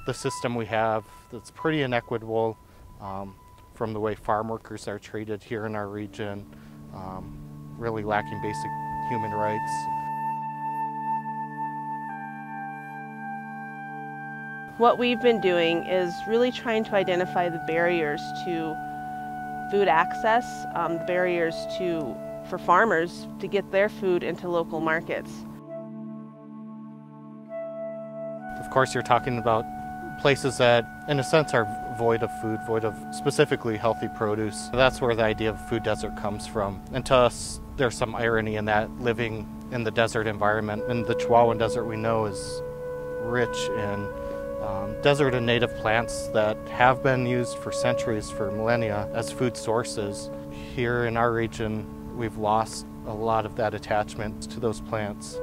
the system we have that's pretty inequitable, from the way farm workers are treated here in our region, really lacking basic human rights. What we've been doing is really trying to identify the barriers to food access, barriers for farmers to get their food into local markets. Of course, you're talking about places that, in a sense, are void of food, void of specifically healthy produce. That's where the idea of food desert comes from. And to us, there's some irony in that, living in the desert environment. And the Chihuahuan Desert, we know, is rich in desert and native plants that have been used for centuries, for millennia, as food sources. Here in our region, we've lost a lot of that attachment to those plants.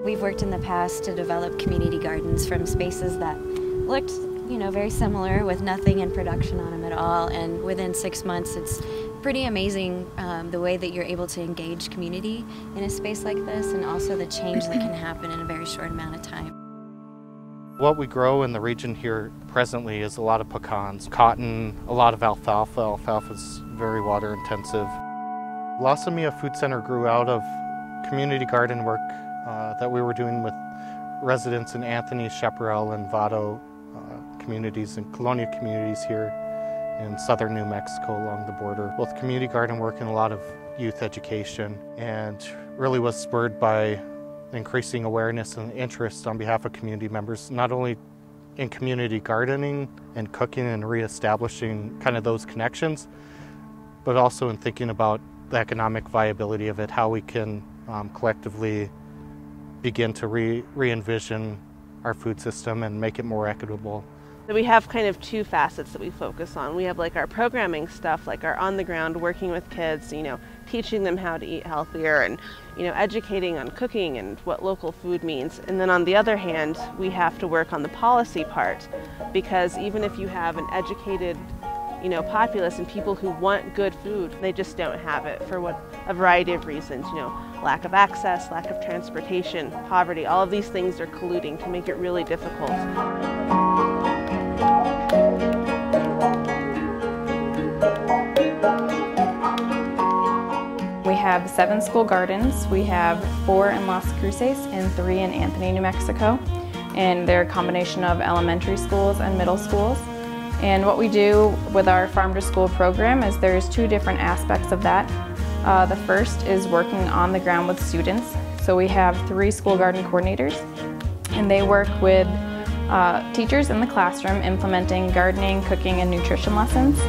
We've worked in the past to develop community gardens from spaces that looked, very similar, with nothing in production on them at all, and within 6 months it's pretty amazing the way that you're able to engage community in a space like this, and also the change that can happen in a very short amount of time. What we grow in the region here presently is a lot of pecans, cotton, a lot of alfalfa. Alfalfa is very water intensive. La Semilla Food Center grew out of community garden work that we were doing with residents in Anthony, Chaparral, and Vado communities and Colonia communities here in southern New Mexico along the border. Both community garden work and a lot of youth education, and really was spurred by increasing awareness and interest on behalf of community members, not only in community gardening and cooking and reestablishing kind of those connections, but also in thinking about the economic viability of it, how we can collectively begin to re-envision our food system and make it more equitable. So we have kind of two facets that we focus on. We have like our programming stuff, like our on the ground working with kids, teaching them how to eat healthier and, educating on cooking and what local food means. And then on the other hand, we have to work on the policy part, because even if you have an educated, populace and people who want good food, they just don't have it for a variety of reasons, lack of access, lack of transportation, poverty, all of these things are colluding to make it really difficult. We have 7 school gardens. We have 4 in Las Cruces and 3 in Anthony, New Mexico. And they're a combination of elementary schools and middle schools. And what we do with our Farm to School program is there's 2 different aspects of that. The first is working on the ground with students. So we have 3 school garden coordinators, and they work with teachers in the classroom implementing gardening, cooking, and nutrition lessons.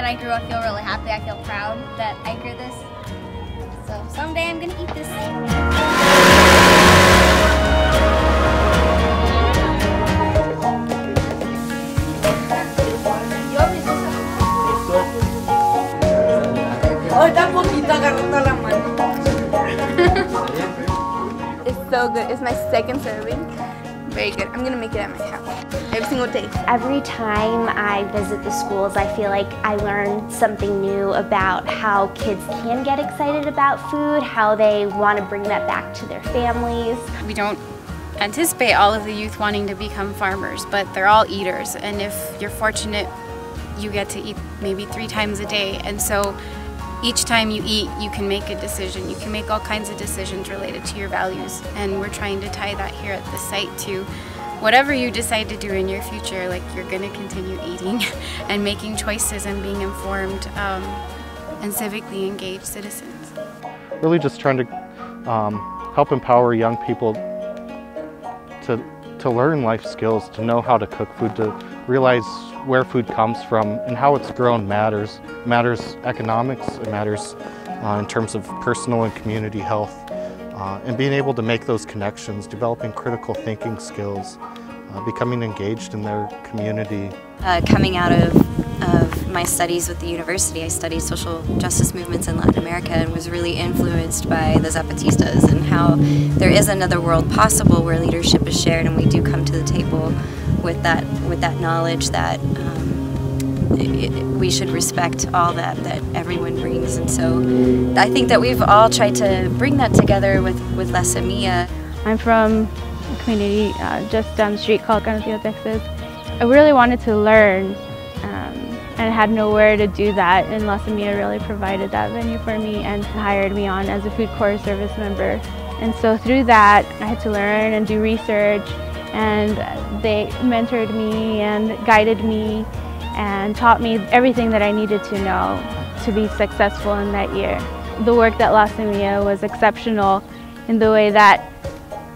I grew, I feel really happy. I feel proud that I grew this. So someday I'm gonna eat this. It's so good. It's my second serving. Very good. I'm gonna make it at my house every single day. Every time I visit the schools, I feel like I learn something new about how kids can get excited about food, how they want to bring that back to their families. We don't anticipate all of the youth wanting to become farmers, but they're all eaters, and if you're fortunate, you get to eat maybe 3 times a day, and so each time you eat, you can make a decision. You can make all kinds of decisions related to your values, and we're trying to tie that here at the site to whatever you decide to do in your future. Like, you're going to continue eating and making choices and being informed and civically engaged citizens. Really just trying to help empower young people to learn life skills, to know how to cook food, to realize where food comes from and how it's grown matters. It matters economics, it matters in terms of personal and community health, and being able to make those connections, developing critical thinking skills, becoming engaged in their community. Coming out of my studies with the university, I studied social justice movements in Latin America and was really influenced by the Zapatistas and how there is another world possible where leadership is shared, and we do come to the table with that knowledge that we should respect all that everyone brings. And so I think that we've all tried to bring that together with La Semilla. I'm from a community just down the street called Cantillo, Texas. I really wanted to learn and had nowhere to do that, and La Semilla really provided that venue for me and hired me on as a food corps service member. And so through that I had to learn and do research, and they mentored me and guided me and taught me everything that I needed to know to be successful in that year. The work at La Semilla was exceptional in the way that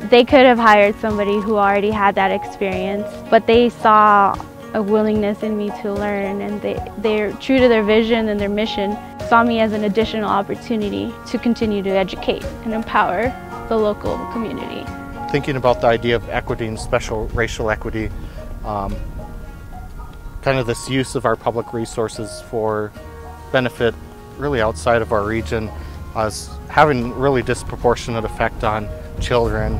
they could have hired somebody who already had that experience, but they saw a willingness in me to learn, and they're true to their vision and their mission, saw me as an additional opportunity to continue to educate and empower the local community. Thinking about the idea of equity and special racial equity, kind of this use of our public resources for benefit really outside of our region is having really disproportionate effect on children.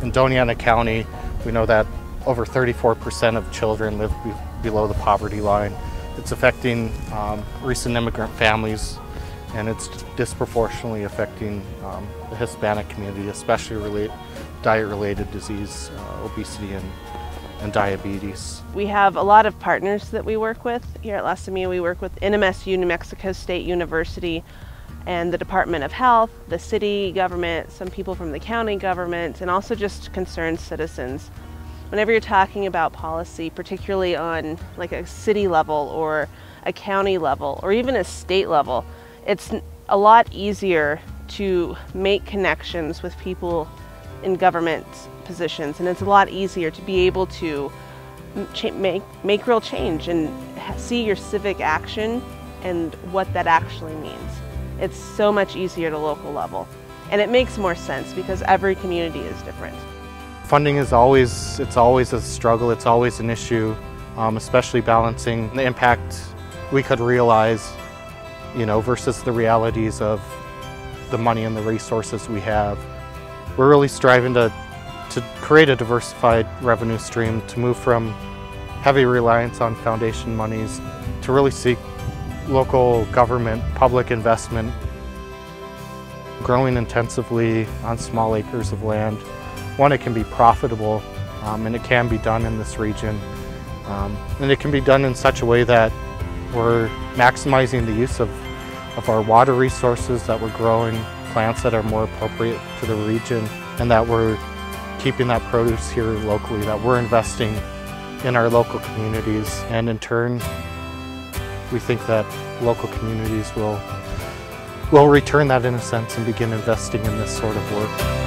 In Doñana County, we know that over 34% of children live below the poverty line. It's affecting recent immigrant families, and it's disproportionately affecting the Hispanic community, especially diet-related disease, obesity and diabetes. We have a lot of partners that we work with. Here at La Semilla, we work with NMSU, New Mexico State University, and the Department of Health, the city government, some people from the county government, and also just concerned citizens. Whenever you're talking about policy, particularly on like a city level or a county level or even a state level, it's a lot easier to make connections with people in government positions, and it's a lot easier to be able to make real change and see your civic action and what that actually means. It's so much easier at a local level, and it makes more sense because every community is different. Funding is always a struggle, it's always an issue, especially balancing the impact we could realize, versus the realities of the money and the resources we have. We're really striving to create a diversified revenue stream, to move from heavy reliance on foundation monies to really seek local government, public investment, growing intensively on small acres of land. One, it can be profitable, and it can be done in this region. And it can be done in such a way that we're maximizing the use of our water resources, that we're growing plants that are more appropriate to the region, and that we're keeping that produce here locally, that we're investing in our local communities. And in turn, we think that local communities will return that in a sense and begin investing in this sort of work.